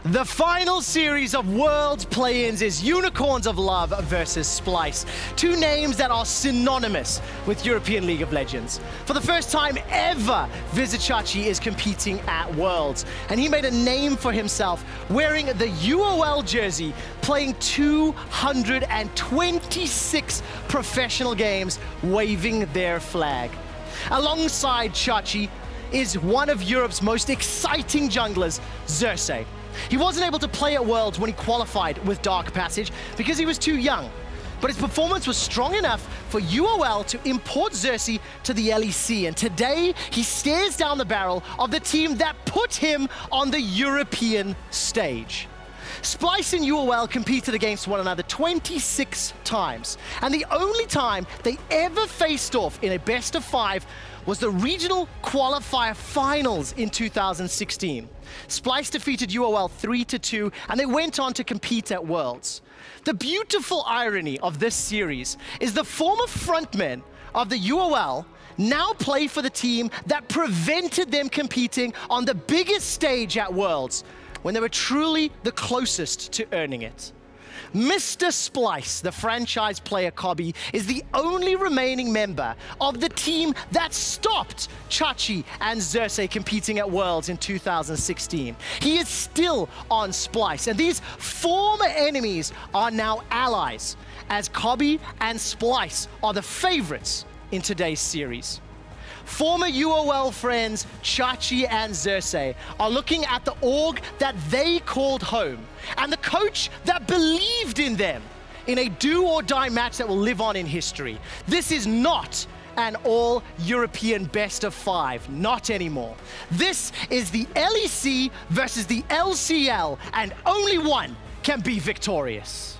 The final series of Worlds play-ins is Unicorns of Love versus Splice, two names that are synonymous with European League of Legends. For the first time ever, Vizicachi is competing at Worlds, and he made a name for himself wearing the UOL jersey, playing 226 professional games, waving their flag. Alongside Chachi is one of Europe's most exciting junglers, Xerxes. He wasn't able to play at Worlds when he qualified with Dark Passage because he was too young. But his performance was strong enough for UOL to import Xerxes to the LEC, and today he stares down the barrel of the team that put him on the European stage. Splice and UOL competed against one another 26 times, and the only time they ever faced off in a best of 5 was the regional qualifier finals in 2016. Splice defeated UOL 3-2, and they went on to compete at Worlds. The beautiful irony of this series is the former frontmen of the UOL now play for the team that prevented them competing on the biggest stage at Worlds, when they were truly the closest to earning it. Mr. Splice, the franchise player Cobby, is the only remaining member of the team that stopped Chachi and Xerxes competing at Worlds in 2016. He is still on Splice, and these former enemies are now allies, as Cobby and Splice are the favorites in today's series. Former UOL friends Chachi and Xerxes are looking at the org that they called home and the coach that believed in them in a do-or-die match that will live on in history. This is not an all-European best of 5, not anymore. This is the LEC versus the LCL, and only one can be victorious.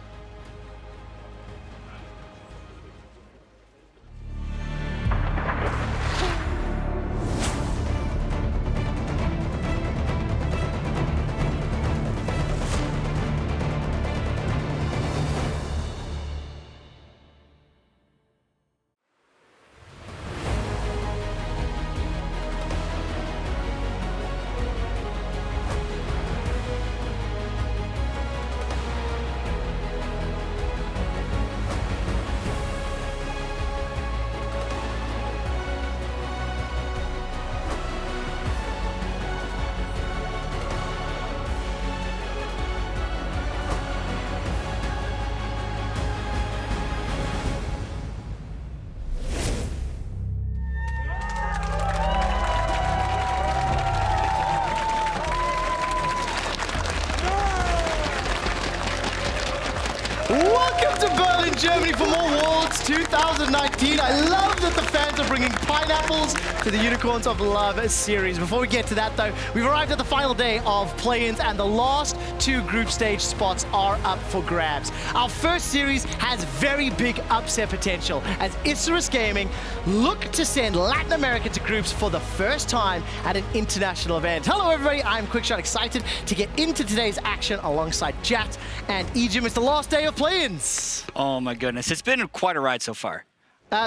Welcome to Berlin, Germany for more Worlds 2019. I love that the fans are bringing pineapples to the Unicorns of Love series. Before we get to that though, we've arrived at the final day of play-ins and the last 2 group stage spots are up for grabs. Our first series has very big upset potential as Isurus Gaming look to send Latin America to groups for the first time at an international event. Hello everybody, I'm Quickshot, excited to get into today's action alongside Jat and Ejim. It's the last day of play-ins. Oh my goodness, it's been quite a ride so far.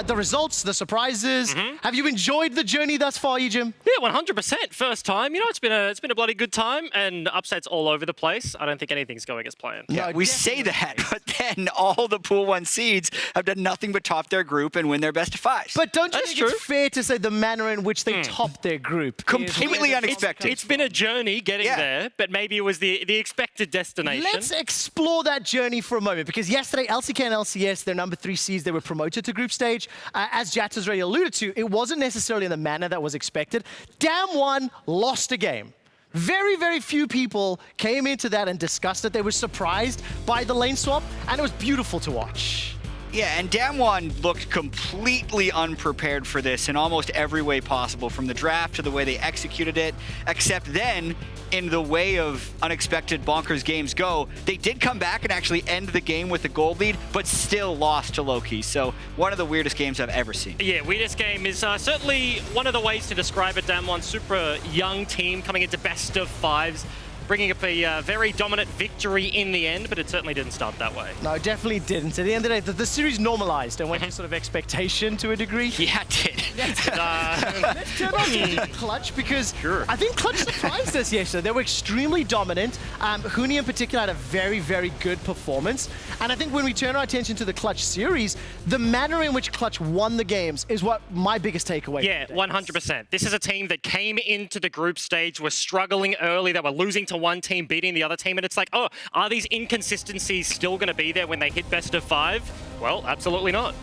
The results, the surprises. Have you enjoyed the journey thus far, Ejim? Yeah, 100%. First time. You know, it's been a bloody good time, and upsets all over the place. I don't think anything's going as planned. Yeah, we say that, but then all the Pool 1 seeds have done nothing but top their group and win their best of 5s. But don't you think it's fair to say the manner in which they topped their group? Completely unexpected. It's been a journey getting there, but maybe it was the expected destination. Let's explore that journey for a moment, because yesterday, LCK and LCS, their number 3 seeds, they were promoted to group stage. As Jat has already alluded to, it wasn't necessarily in the manner that was expected. Damwon lost a game. Very, very few people came into that and discussed it. They were surprised by the lane swap, and it was beautiful to watch. Yeah, and Damwon looked completely unprepared for this in almost every way possible, from the draft to the way they executed it, except then, in the way of unexpected bonkers games go, they did come back and actually end the game with a gold lead, but still lost to Loki. So one of the weirdest games I've ever seen. Yeah, weirdest game is certainly one of the ways to describe it. Damwon, super young team coming into best of 5s. bringing up a very dominant victory in the end, but it certainly didn't start that way. No, it definitely didn't. At the end of the day, the series series normalized and went to sort of expectation to a degree. Yeah, it did. Let's turn on to Clutch, because I think Clutch surprised us yesterday. They were extremely dominant. Huni in particular had a very, very good performance. And I think when we turn our attention to the Clutch series, the manner in which Clutch won the games is what my biggest takeaway. Yeah, 100%. This is a team that came into the group stage, were struggling early, they were losing to one team, beating the other team, and it's like, oh, are these inconsistencies still going to be there when they hit best of 5? Well, absolutely not.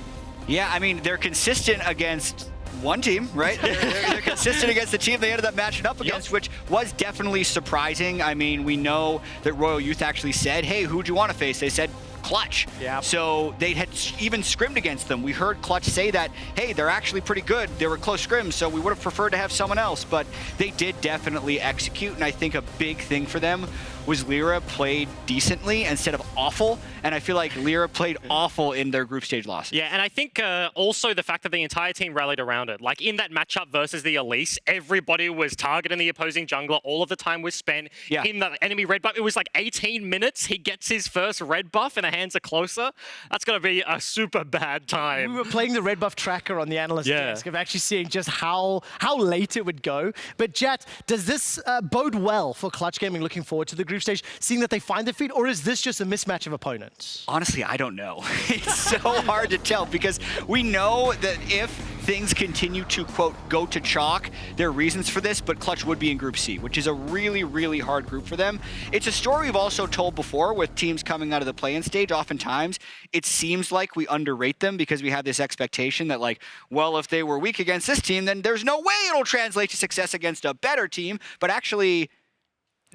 Yeah, I mean, they're consistent against one team, right? They're consistent against the team they ended up matching up against, which was definitely surprising. I mean, we know that Royal Youth actually said, hey, who'd you want to face? They said Clutch. Yeah. So they had even scrimmed against them. We heard Clutch say that, hey, they're actually pretty good. They were close scrims, so we would have preferred to have someone else, but they did definitely execute, and I think a big thing for them was Lyra played decently instead of awful, and I feel like Lyra played awful in their group stage losses. Yeah, and I think also the fact that the entire team rallied around it. Like in that matchup versus the Elise, everybody was targeting the opposing jungler. All of the time was spent in the enemy red buff. It was like 18 minutes. He gets his first red buff and the hands are closer. That's going to be a super bad time. We were playing the red buff tracker on the analyst desk of actually seeing just how late it would go. But Jet, does this bode well for Clutch Gaming looking forward to the group stage, seeing that they find their feet, or is this just a mismatch of opponents? Honestly, I don't know. It's so hard to tell because we know that if things continue to, quote, go to chalk, there are reasons for this, but Clutch would be in Group C, which is a really, really hard group for them. It's a story we've also told before with teams coming out of the play-in stage. Oftentimes, it seems like we underrate them because we have this expectation that, like, well, if they were weak against this team, then there's no way it'll translate to success against a better team, but actually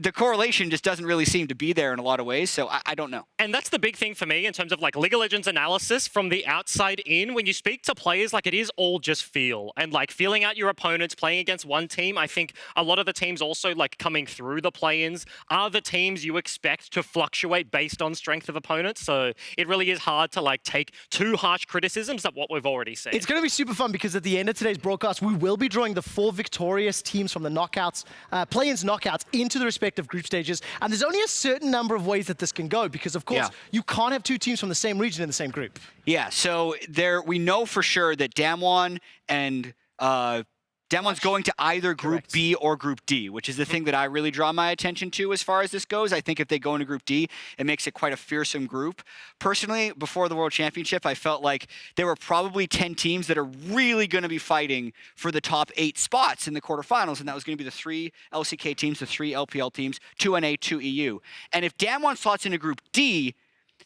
the correlation just doesn't really seem to be there in a lot of ways, so I don't know. And that's the big thing for me in terms of like League of Legends analysis from the outside in. When you speak to players, like it is all just feel and like feeling out your opponents, playing against one team. I think a lot of the teams also like coming through the play-ins are the teams you expect to fluctuate based on strength of opponents. So it really is hard to like take too harsh criticisms of what we've already seen. It's going to be super fun because at the end of today's broadcast, we will be drawing the 4 victorious teams from the knockouts, play-ins knockouts into the respective group stages, and there's only a certain number of ways that this can go because, of course, you can't have 2 teams from the same region in the same group. Yeah, so we know for sure that Damwon and Damwon's going to either Group B or Group D, which is the thing that I really draw my attention to as far as this goes. I think if they go into Group D, it makes it quite a fearsome group. Personally, before the World Championship, I felt like there were probably 10 teams that are really going to be fighting for the top 8 spots in the quarterfinals, and that was going to be the 3 LCK teams, the 3 LPL teams, 2 NA, 2 EU. And if Damwon slots into Group D,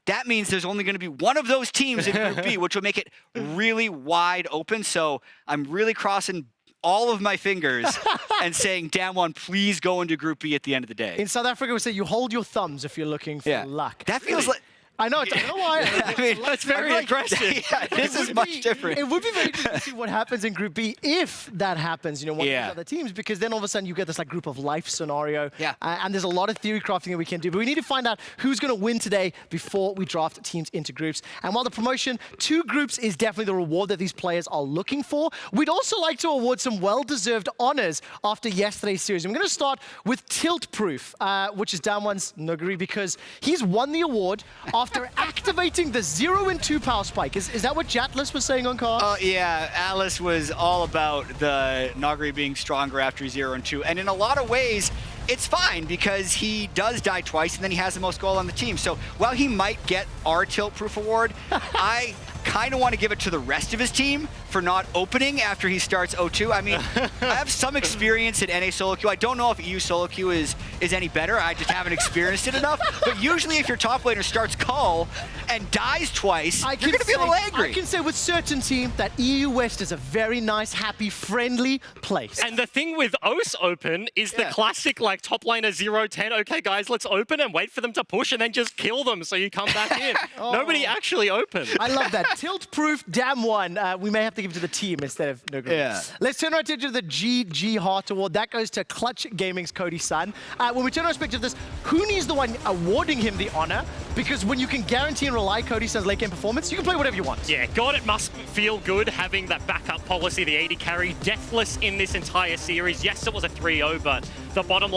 that means there's only going to be one of those teams in Group B, which will make it really wide open. So I'm really crossing all of my fingers and saying, Damwon, please go into Group B at the end of the day. In South Africa, we say you hold your thumbs if you're looking for luck. That feels like... I know, I don't know why. I mean, that's very aggressive. This is much different. It would be very interesting to see what happens in Group B if that happens, you know, one of these other teams, because then all of a sudden you get this like group of life scenario. And there's a lot of theory crafting that we can do, but we need to find out who's going to win today before we draft teams into groups. And while the promotion to groups is definitely the reward that these players are looking for, we'd also like to award some well-deserved honors after yesterday's series. I'm going to start with Tilt Proof, which is Damwon's Nuguri, because he's won the award after activating the 0 and 2 power spike. Is that what Jatlis was saying on card? Oh, yeah. Alice was all about the Nagri being stronger after 0 and 2. And in a lot of ways, it's fine because he does die twice and then he has the most goal on the team. So while he might get our Tilt Proof award, I kind of want to give it to the rest of his team for not opening after he starts 0-2. I mean, I have some experience in NA solo queue. I don't know if EU solo queue is any better. I just haven't experienced it enough. But usually if your top laner starts Call and dies twice, you're going to be a little angry. I can say with certainty that EU West is a very nice, happy, friendly place. And the thing with OS open is the classic like top laner 0-10. Okay, guys, let's open and wait for them to push and then just kill them so you come back in. Nobody actually opened. I love that. Tilt Proof Damwon. We may have to give it to the team instead of Nuguri. Let's turn our attention to the GG Heart Award. That goes to Clutch Gaming's Cody Sun. When we turn our perspective to this, Huni's the one awarding him the honor, because when you can guarantee and rely Cody Sun's late game performance, you can play whatever you want. Yeah, God, it must feel good having that backup policy, the 80 carry, deathless in this entire series. Yes, it was a 3-0, but the bottom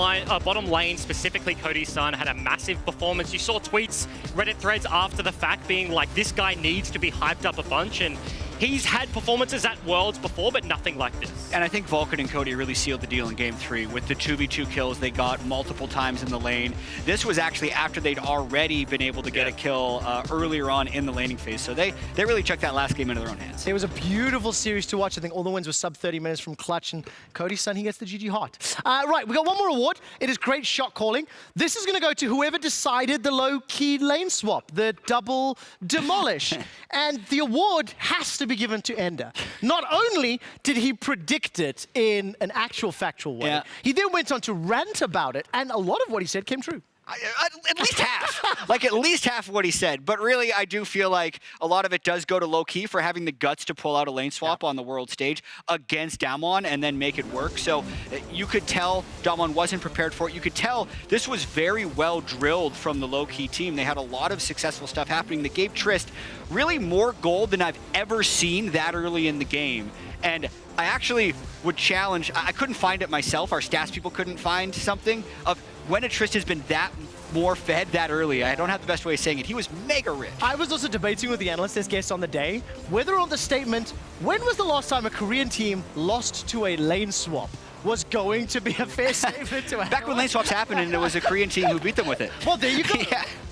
lane, specifically Cody Sun, had a massive performance. You saw tweets, Reddit threads after the fact being like, this guy needs to be hyped up a bunch, and he's had performances at Worlds before, but nothing like this. And I think Vulcan and Cody really sealed the deal in Game 3 with the 2v2 kills they got multiple times in the lane. This was actually after they'd already been able to get a kill earlier on in the laning phase. So they really took that last game into their own hands. It was a beautiful series to watch. I think all the wins were sub 30 minutes from Clutch, and Cody's son, he gets the GG hot. Right, we got one more award. It is great shot calling. This is going to go to whoever decided the low-key lane swap, the double demolish. And the award has to be given to Ender. Not only did he predict it in an actual factual way, he then went on to rant about it, and a lot of what he said came true. At least half. Like, at least half of what he said. But really, I do feel like a lot of it does go to low-key for having the guts to pull out a lane swap on the world stage against Damwon and then make it work. So you could tell Damwon wasn't prepared for it. You could tell this was very well drilled from the low-key team. They had a lot of successful stuff happening. They gave Trist really more gold than I've ever seen that early in the game. And I actually would challenge, I couldn't find it myself, our stats people couldn't find something of when a Trist has been that more fed that early. I don't have the best way of saying it. He was mega rich. I was also debating with the analyst as guest on the day whether on the statement, when was the last time a Korean team lost to a lane swap, was going to be a fair statement to Back when lane swaps happened and it was a Korean team who beat them with it. Well, there you go.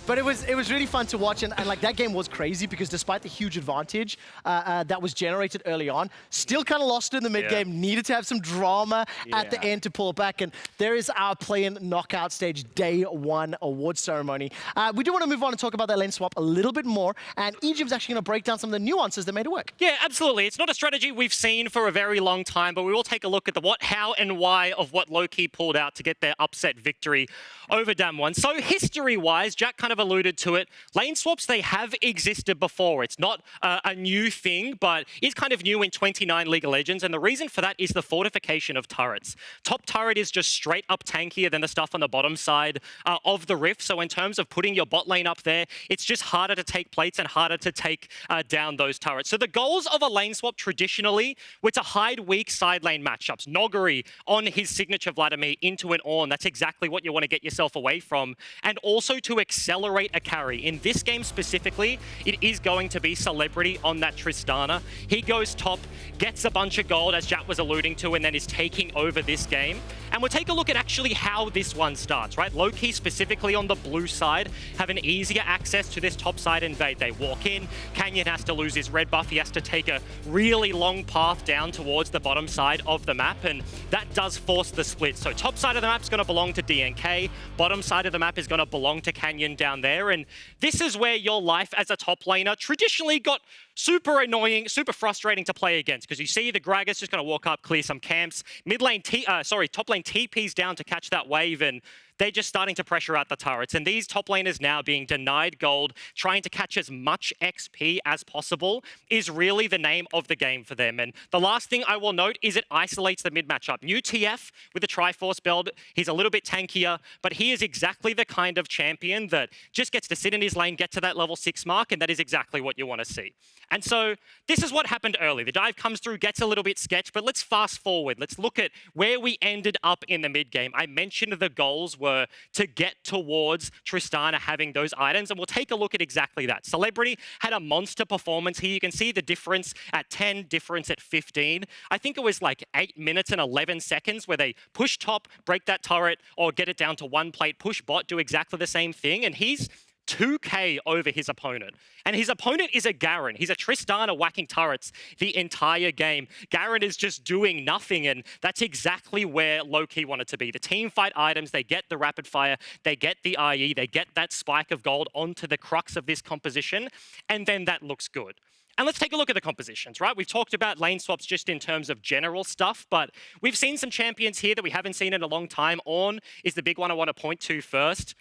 But it was really fun to watch, and like that game was crazy because despite the huge advantage that was generated early on, still kind of lost in the mid game. Needed to have some drama at the end to pull it back, and there is our play-in knockout stage day 1 award ceremony. We do want to move on and talk about that lane swap a little bit more, and Egypt's actually going to break down some of the nuances that made it work. Yeah, absolutely. It's not a strategy we've seen for a very long time, but we will take a look at the what, how, and why of what Low-Key pulled out to get their upset victory over Damwon. So history-wise, Jack kind of alluded to it. Lane swaps, they have existed before. It's not a new thing, but is kind of new in 29 League of Legends. And the reason for that is the fortification of turrets. Top turret is just straight up tankier than the stuff on the bottom side of the rift. So in terms of putting your bot lane up there, it's just harder to take plates and harder to take down those turrets. So the goals of a lane swap traditionally were to hide weak side lane matchups. Noguri on his signature Vladimir into an Ornn. That's exactly what you want to get yourself away from. And also to accelerate a carry. In this game specifically, it is going to be Celebrity on that Tristana. He goes top, gets a bunch of gold, as Jack was alluding to, and then is taking over this game. And we'll take a look at actually how this one starts, right? Low-Key, specifically on the blue side, have an easier access to this top side invade. They walk in, Canyon has to lose his red buff, he has to take a really long path down towards the bottom side of the map, and that does force the split. So top side of the map is going to belong to DNK, bottom side of the map is going to belong to Canyon down there, and this is where your life as a top laner traditionally got super annoying, super frustrating to play against, because you see the Gragas just going to walk up, clear some camps. Top lane TP's down to catch that wave, and they're just starting to pressure out the turrets. And these top laners now being denied gold, trying to catch as much XP as possible, is really the name of the game for them. And the last thing I will note is it isolates the mid matchup. New TF with the Triforce build, he's a little bit tankier, but he is exactly the kind of champion that just gets to sit in his lane, get to that level 6 mark, and that is exactly what you want to see. And so this is what happened early. The dive comes through, gets a little bit sketch, but let's fast forward. Let's look at where we ended up in the mid game. I mentioned the goals were to get towards Tristana having those items, and we'll take a look at exactly that. Celebrity had a monster performance here. You can see the difference at 10, difference at 15. I think it was like 8 minutes and 11 seconds where they push top, break that turret, or get it down to 1 plate, push bot, do exactly the same thing, and he's 2k over his opponent. And his opponent is a Garen. He's a Tristana whacking turrets the entire game. Garen is just doing nothing, and that's exactly where Low-Key wanted to be. The team fight items, they get the rapid fire, they get the IE, they get that spike of gold onto the crux of this composition, and then that looks good. And let's take a look at the compositions, right? We've talked about lane swaps just in terms of general stuff, but we've seen some champions here that we haven't seen in a long time. Ornn is the big one I want to point to first.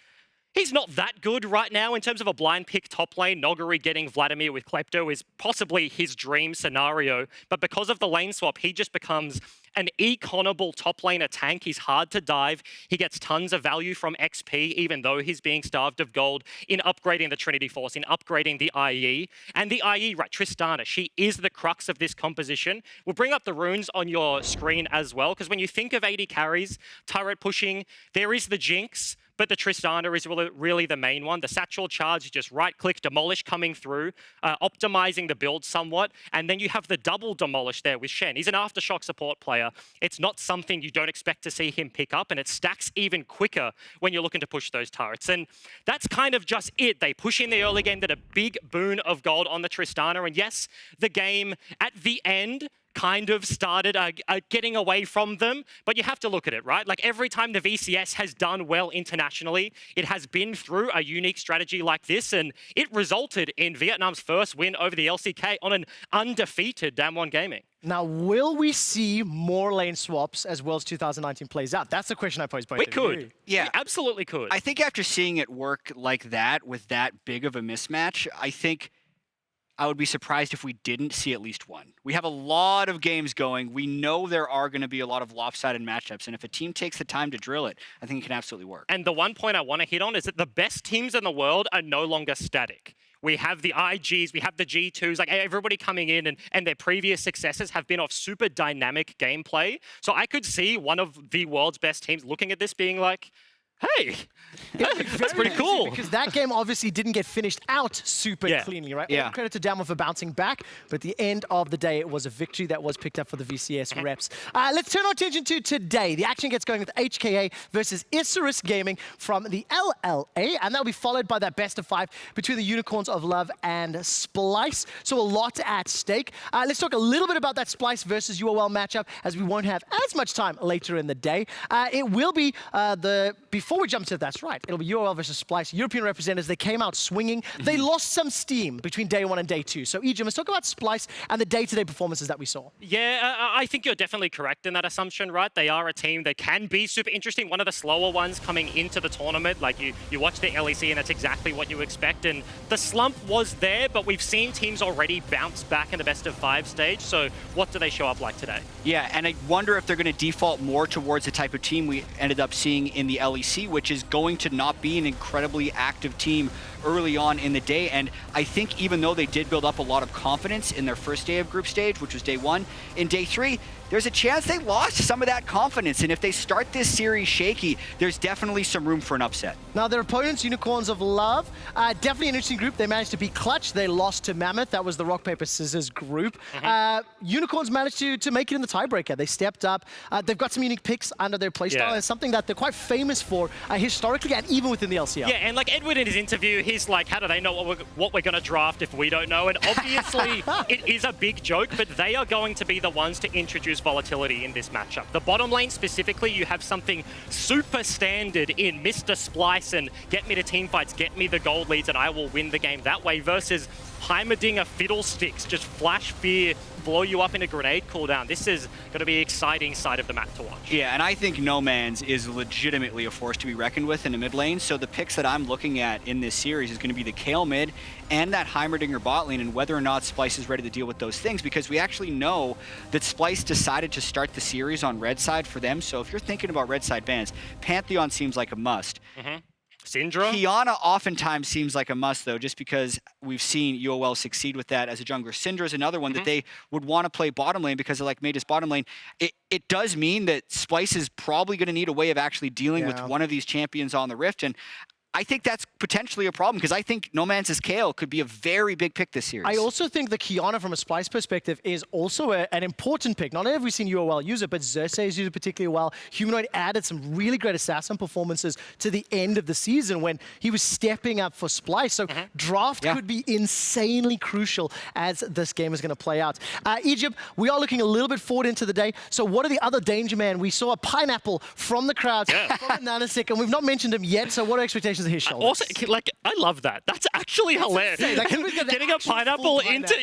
He's not that good right now in terms of a blind pick top lane. Noguri getting Vladimir with Klepto is possibly his dream scenario, but because of the lane swap, he just becomes an econable top laner tank. He's hard to dive. He gets tons of value from XP, even though he's being starved of gold, in upgrading the Trinity Force, in upgrading the IE. And the IE, right, Tristana, she is the crux of this composition. We'll bring up the runes on your screen as well, because when you think of AD carries, turret pushing, there is the Jinx, but the Tristana is really the main one. The Satchel Charge, you just right-click, Demolish coming through, optimizing the build somewhat, and then you have the double Demolish there with Shen. He's an Aftershock support player. It's not something you don't expect to see him pick up, and it stacks even quicker when you're looking to push those turrets. And that's kind of just it. They push in the early game, did a big boon of gold on the Tristana, and yes, the game at the end kind of started getting away from them, but you have to look at it, right? Like every time the VCS has done well internationally, it has been through a unique strategy like this, and it resulted in Vietnam's first win over the LCK on an undefeated Damwon Gaming. Now, will we see more lane swaps as Worlds 2019 plays out? That's the question I pose both of you. We could. Yeah. We absolutely could. I think after seeing it work like that with that big of a mismatch, I think I would be surprised if we didn't see at least one. We have a lot of games going. We know there are going to be a lot of lopsided matchups, and if a team takes the time to drill it, I think it can absolutely work. And the one point I want to hit on is that the best teams in the world are no longer static. We have the IGs, we have the G2s, like everybody coming in and their previous successes have been off super dynamic gameplay. So I could see one of the world's best teams looking at this being like, hey, that's pretty cool. Because that game obviously didn't get finished out super cleanly, right? Yeah. All credit to Damwon for bouncing back, but at the end of the day, it was a victory that was picked up for the VCS reps. Let's turn our attention to today. The action gets going with HKA versus Isurus Gaming from the LLA, and that'll be followed by that best of 5 between the Unicorns of Love and Splice. So a lot at stake. Let's talk a little bit about that Splice versus UOL matchup, as we won't have as much time later in the day. It will be before we jump to that's right. It'll be UOL versus Splice. European representatives, they came out swinging. They lost some steam between day 1 and day 2. So, Ejim, let's talk about Splice and the day-to-day performances that we saw. Yeah, I think you're definitely correct in that assumption, right? They are a team that can be super interesting. One of the slower ones coming into the tournament. Like, you watch the LEC and that's exactly what you expect. And the slump was there, but we've seen teams already bounce back in the best of 5 stage. So what do they show up like today? Yeah, and I wonder if they're going to default more towards the type of team we ended up seeing in the LEC, which is going to not be an incredibly active team early on in the day. And I think even though they did build up a lot of confidence in their first day of group stage, which was day 1, in day 3, there's a chance they lost some of that confidence. And if they start this series shaky, there's definitely some room for an upset. Now, their opponents, Unicorns of Love, definitely an interesting group. They managed to be clutch. They lost to Mammoth. That was the rock, paper, scissors group. Unicorns managed to make it in the tiebreaker. They stepped up. They've got some unique picks under their playstyle. Yeah. And it's something that they're quite famous for historically and even within the LCL. Yeah, and like Edward in his interview, he's like, how do they know what we're going to draft if we don't know? And obviously, it is a big joke, but they are going to be the ones to introduce volatility in this matchup. The bottom lane specifically, you have something super standard in Mr. Splice and get me to team fights, get me the gold leads, and I will win the game that way, versus Heimerdinger Fiddlesticks, just flash fear, blow you up in a grenade cooldown. This is going to be an exciting side of the map to watch. Yeah, and I think No Man's is legitimately a force to be reckoned with in the mid lane. So the picks that I'm looking at in this series is going to be the Kayle mid and that Heimerdinger bot lane, and whether or not Splice is ready to deal with those things, because we actually know that Splice decided to start the series on red side for them. So if you're thinking about red side bans, Pantheon seems like a must. Syndra? Qiyana oftentimes seems like a must, though, just because we've seen UOL succeed with that as a jungler. Syndra is another one that they would want to play bottom lane because they like made his bottom lane. It does mean that Splice is probably going to need a way of actually dealing with one of these champions on the Rift, and I think that's potentially a problem, because I think No Man's Kayle could be a very big pick this series. I also think the Qiyana from a Splice perspective is also an important pick. Not only have we seen UOL use it, but Xerxes used it particularly well. Humanoid added some really great assassin performances to the end of the season when he was stepping up for Splice. So draft could be insanely crucial as this game is going to play out. Egypt, we are looking a little bit forward into the day. So what are the other danger man? We saw a pineapple from the crowd, from Nanasik, and we've not mentioned him yet. So what are expectations of his shoulders? Also, like, I love that. That's actually hilarious. Like, getting a pineapple into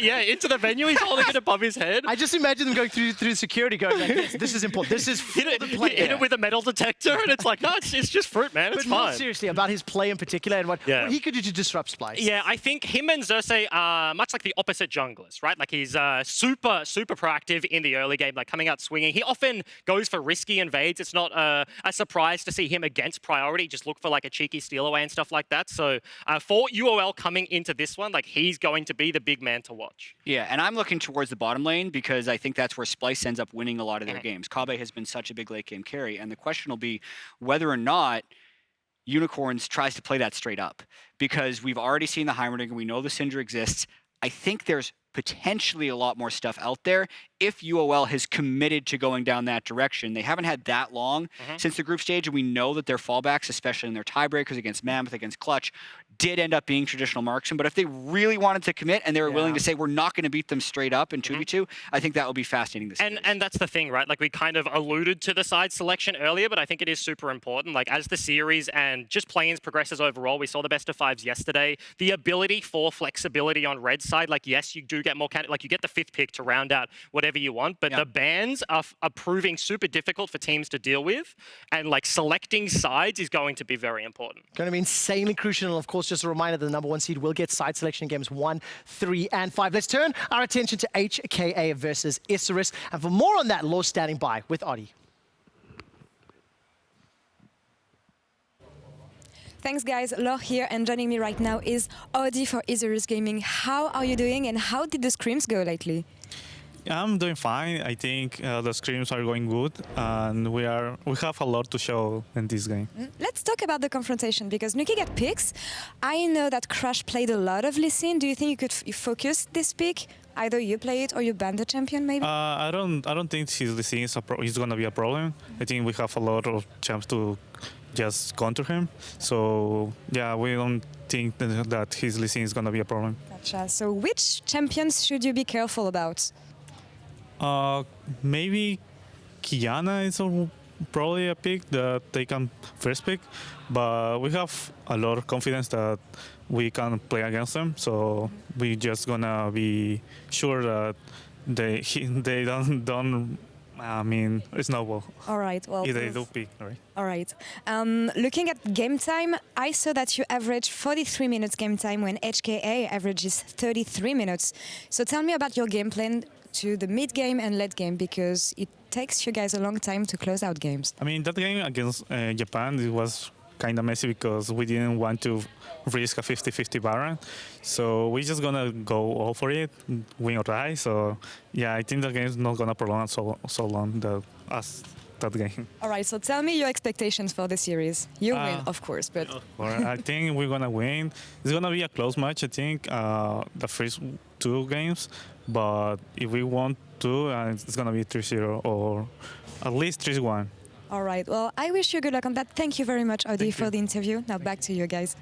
the venue, he's holding it above his head. I just imagine them going through security, going like, this is important. This is for the player. Hit it with a metal detector, and it's like, no, it's just fruit, man. It's but more fine. seriously, about his play in particular and what he could do to disrupt Splice. Yeah, I think him and Xerxes are much like the opposite junglers, right? Like, he's super proactive in the early game, like coming out swinging. He often goes for risky invades. It's not a surprise to see him against priority. Just look for like a cheeky steal away and stuff like that. So for UOL coming into this one, like, he's going to be the big man to watch. Yeah, and I'm looking towards the bottom lane because I think that's where Splice ends up winning a lot of their games. Kabe has been such a big late game carry, and the question will be whether or not Unicorns tries to play that straight up, because we've already seen the Heimerdinger, we know the Syndra exists. I think there's potentially a lot more stuff out there if UOL has committed to going down that direction. They haven't had that long since the group stage, and we know that their fallbacks, especially in their tiebreakers against Mammoth, against Clutch, did end up being traditional marksman. But if they really wanted to commit and they were willing to say, we're not going to beat them straight up in 2v2, I think that would be fascinating to see. And that's the thing, right? Like, we kind of alluded to the side selection earlier, but I think it is super important. Like, as the series and just play-ins progresses overall, we saw the best of fives yesterday. The ability for flexibility on red side, like, yes, you do get more, like, you get the 5th pick to round out whatever you want, but the bans are proving super difficult for teams to deal with, and like selecting sides is going to be very important. Going to be insanely crucial, and of course, just a reminder, the number 1 seed will get side selection in games 1, 3, and 5. Let's turn our attention to HKA versus Isurus, and for more on that, Law standing by with Adi. Thanks, guys. Laure here, and joining me right now is Audi for Isurus Gaming. How are you doing, and how did the scrims go lately? I'm doing fine. I think the scrims are going good, and we have a lot to show in this game. Let's talk about the confrontation, because Nuki got picks. I know that Crush played a lot of Lee Sin. Do you think you could focus this pick? Either you play it or you ban the champion, maybe? I don't think his Lee Sin is going to be a problem. I think we have a lot of chance to just counter him. So yeah, we don't think that his Lee Sin is going to be a problem. Gotcha. So which champions should you be careful about? Maybe Kiana is probably a pick that they can first pick, but we have a lot of confidence that we can play against them. So we just gonna be sure that they don't snowball. All right. Well, if they do pick, right? All right. Looking at game time, I saw that you average 43 minutes game time when HKA averages 33 minutes. So tell me about your game plan to the mid game and late game, because it takes you guys a long time to close out games. I mean, that game against Japan, it was kind of messy because we didn't want to risk a 50-50 Baron. So we're just going to go all for it, win or die. So yeah, I think the game is not going to prolong so long as that game. All right, so tell me your expectations for the series. You win, of course, but... I think we're going to win. It's going to be a close match, I think, the first 2 games. But if we want to, it's going to be 3-0 or at least 3-1. All right. Well, I wish you good luck on that. Thank you very much, Audi, for the interview. Now back to you guys.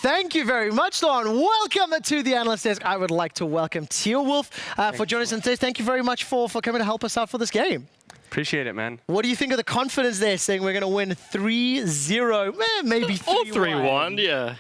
Thank you very much, Lauren. Welcome to the analyst desk. I would like to welcome Teal Wolf for joining us. And thank you very much for coming to help us out for this game. Appreciate it, man. What do you think of the confidence there, saying we're going to win 3-0, maybe 3-1? Or 3-1, yeah.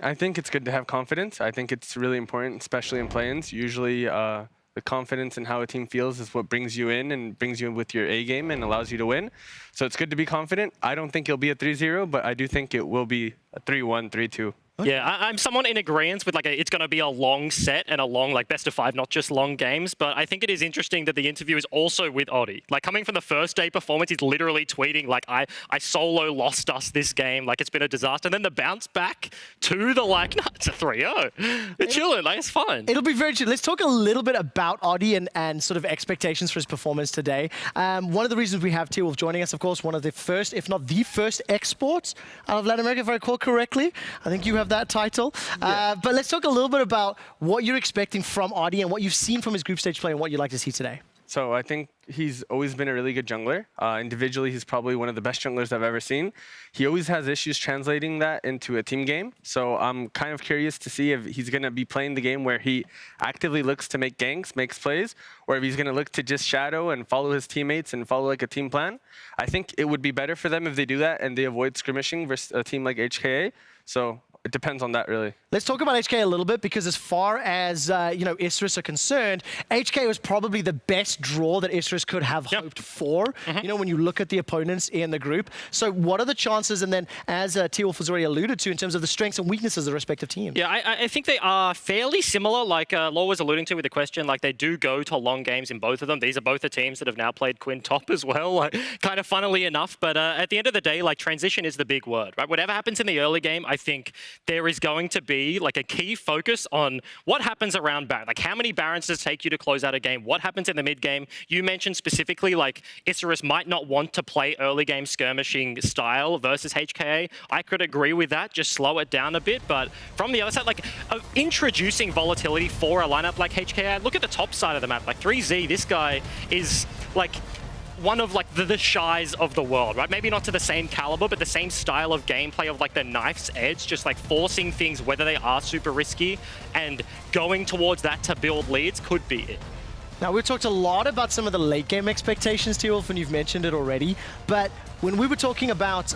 I think it's good to have confidence. I think it's really important, especially in play-ins. Usually the confidence in how a team feels is what brings you in and brings you in with your A game and allows you to win. So it's good to be confident. I don't think it'll be a 3-0, but I do think it will be a 3-1, 3-2. Yeah, I'm somewhat in agreement with it's going to be a long set and a long best of 5, not just long games. But I think it is interesting that the interview is also with Audi. Coming from the first day performance, he's literally tweeting I solo lost us this game, it's been a disaster. And then the bounce back to the no, it's a 3-0. They're chilling, it's fine. It'll be very chill. Let's talk a little bit about Audi and sort of expectations for his performance today. One of the reasons we have Teal Wolf joining us, of course, one of the first, if not the first, exports out of Latin America, if I recall correctly. I think you have that title. Yeah. But let's talk a little bit about what you're expecting from Audi and what you've seen from his group stage play and what you'd like to see today. So I think he's always been a really good jungler. Individually, he's probably one of the best junglers I've ever seen. He always has issues translating that into a team game. So I'm kind of curious to see if he's going to be playing the game where he actively looks to make ganks, makes plays, or if he's going to look to just shadow and follow his teammates and follow a team plan. I think it would be better for them if they do that and they avoid skirmishing versus a team like HKA. So it depends on that, really. Let's talk about HK a little bit, because as far as Isurus are concerned, HK was probably the best draw that Isurus could have hoped for. When you look at the opponents in the group. So what are the chances? And then, as Teal Wolf has already alluded to, in terms of the strengths and weaknesses of the respective teams. Yeah, I think they are fairly similar. Law was alluding to with the question, they do go to long games in both of them. These are both the teams that have now played Quinn top as well, kind of funnily enough. But at the end of the day, transition is the big word, right? Whatever happens in the early game, I think there is going to be be like a key focus on what happens around Baron. Like how many Barons does it take you to close out a game? What happens in the mid game? You mentioned specifically like Isurus might not want to play early game skirmishing style versus HKA. I could agree with that. Just slow it down a bit. But from the other side, like introducing volatility for a lineup like HKA, look at the top side of the map. Like 3Z, this guy is like one of like the shies of the world, right? Maybe not to the same caliber, but the same style of gameplay of like the knife's edge, just like forcing things, whether they are super risky, and going towards that to build leads could be it. Now, we've talked a lot about some of the late game expectations, T-Wolf, and you've mentioned it already, but when we were talking about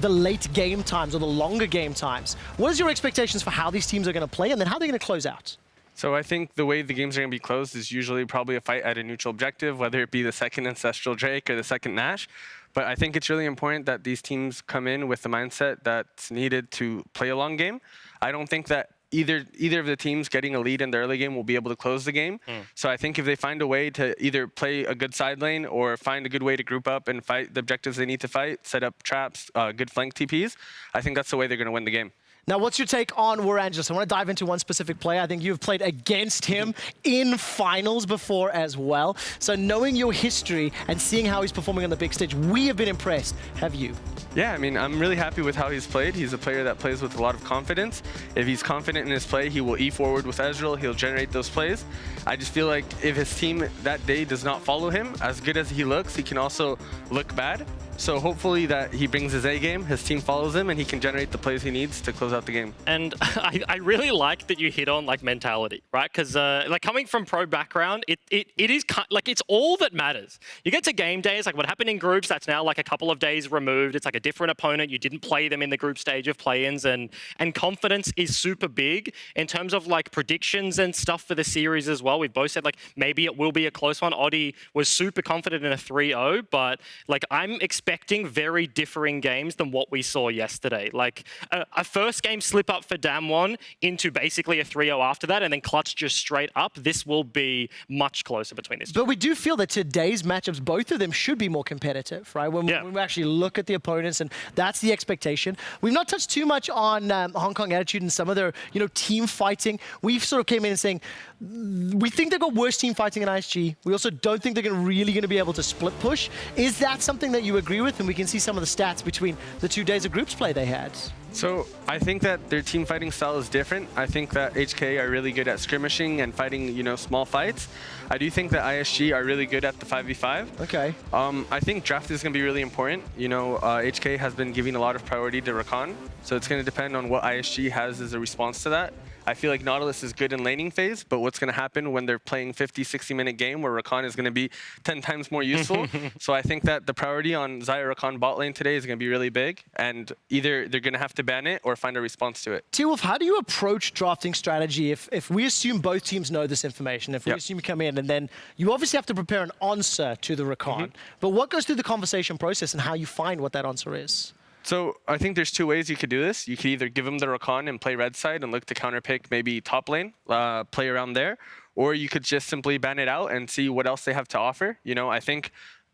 the late game times or the longer game times, what is your expectations for how these teams are going to play and then how they're going to close out? So I think the way the games are going to be closed is usually probably a fight at a neutral objective, whether it be the second Ancestral Drake or the second Nash. But I think it's really important that these teams come in with the mindset that's needed to play a long game. I don't think that either of the teams getting a lead in the early game will be able to close the game. So I think if they find a way to either play a good side lane or find a good way to group up and fight the objectives they need to fight, set up traps, good flank TPs, I think that's the way they're going to win the game. Now, what's your take on Warangelus? I want to dive into one specific player. I think you've played against him in finals before as well. So knowing your history and seeing how he's performing on the big stage, we have been impressed. Have you? Yeah, I mean, I'm really happy with how he's played. He's a player that plays with a lot of confidence. If he's confident in his play, he will E-forward with Ezreal. He'll generate those plays. I just feel like if his team that day does not follow him, as good as he looks, he can also look bad. So hopefully that he brings his A game, his team follows him, and he can generate the plays he needs to close out the game. And I really like that you hit on like mentality, right? Because like coming from pro background, it is like it's all that matters. You get to game days, like what happened in groups, that's now like a couple of days removed. It's like a different opponent. You didn't play them in the group stage of play-ins, and confidence is super big in terms of like predictions and stuff for the series as well. We've both said like maybe it will be a close one. Oddie was super confident in a 3-0, but like I'm expecting very differing games than what we saw yesterday. Like a first game slip up for Damwon into basically a 3-0 after that, and then Clutch just straight up. This will be much closer between these two. But we do feel that today's matchups, both of them should be more competitive, right? When we actually look at the opponents, and that's the expectation. We've not touched too much on Hong Kong Attitude and some of their, team fighting. We've sort of came in and saying, we think they've got worse team fighting in ISG. We also don't think they're really going to be able to split push. Is that something that you agree with? And we can see some of the stats between the 2 days of groups play they had. So I think that their team fighting style is different. I think that HK are really good at skirmishing and fighting, small fights. I do think that ISG are really good at the 5v5. Okay. I think draft is going to be really important. HK has been giving a lot of priority to Rakan, so it's going to depend on what ISG has as a response to that. I feel like Nautilus is good in laning phase, but what's going to happen when they're playing 50, 60-minute game where Rakan is going to be 10 times more useful? So I think that the priority on Xayah Rakan bot lane today is going to be really big, and either they're going to have to ban it or find a response to it. T-Wolf, how do you approach drafting strategy if we assume both teams know this information, if we assume you come in and then you obviously have to prepare an answer to the Rakan, but what goes through the conversation process and how you find what that answer is? So I think there's two ways you could do this. You could either give them the Rakan and play red side and look to counterpick maybe top lane, play around there, or you could just simply ban it out and see what else they have to offer. I think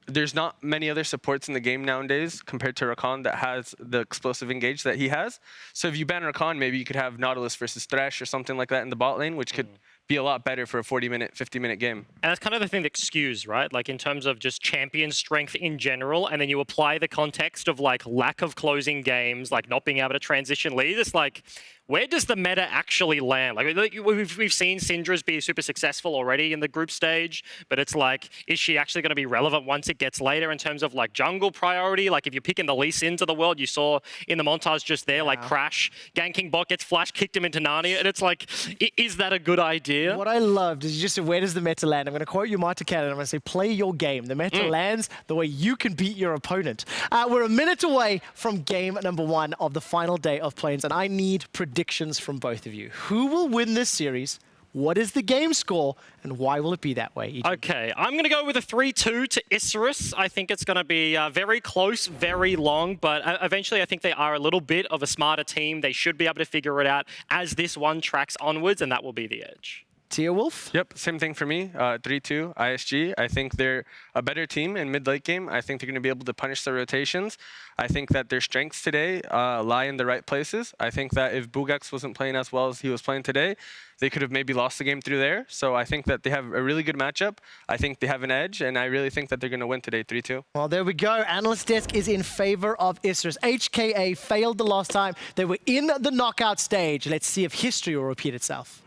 there's not many other supports in the game nowadays compared to Rakan that has the explosive engage that he has. So if you ban Rakan, maybe you could have Nautilus versus Thresh or something like that in the bot lane, which could be a lot better for a 40-minute, 50-minute game. And that's kind of the thing that skews, right? Like in terms of just champion strength in general, and then you apply the context of like lack of closing games, like not being able to transition lead. It's like, where does the meta actually land? Like we've seen Syndra's be super successful already in the group stage, but it's like, is she actually going to be relevant once it gets later in terms of like jungle priority? Like if you're picking the Lee Sins of the world, you saw in the montage just there, like Crash, ganking bot, gets flash, kicked him into Narnia, and it's like, is that a good idea? What I loved is you just said, where does the meta land? I'm going to quote you, Marta Cannon. I'm going to say, play your game. The meta lands the way you can beat your opponent. We're a minute away from game number 1 of the final day of play-ins, and I need predictions from both of you. Who will win this series? What is the game score, and why will it be that way? Okay, I'm going to go with a 3-2 to Isurus. I think it's going to be very close, very long, but eventually I think they are a little bit of a smarter team. They should be able to figure it out as this one tracks onwards, and that will be the edge. Tia Wolf? Yep, same thing for me. 3-2, ISG. I think they're a better team in mid-late game. I think they're going to be able to punish the rotations. I think that their strengths today lie in the right places. I think that if Bugax wasn't playing as well as he was playing today, they could have maybe lost the game through there. So I think that they have a really good matchup. I think they have an edge, and I really think that they're going to win today, 3-2. Well, there we go. Analyst Desk is in favor of Isurus. HKA failed the last time. They were in the knockout stage. Let's see if history will repeat itself.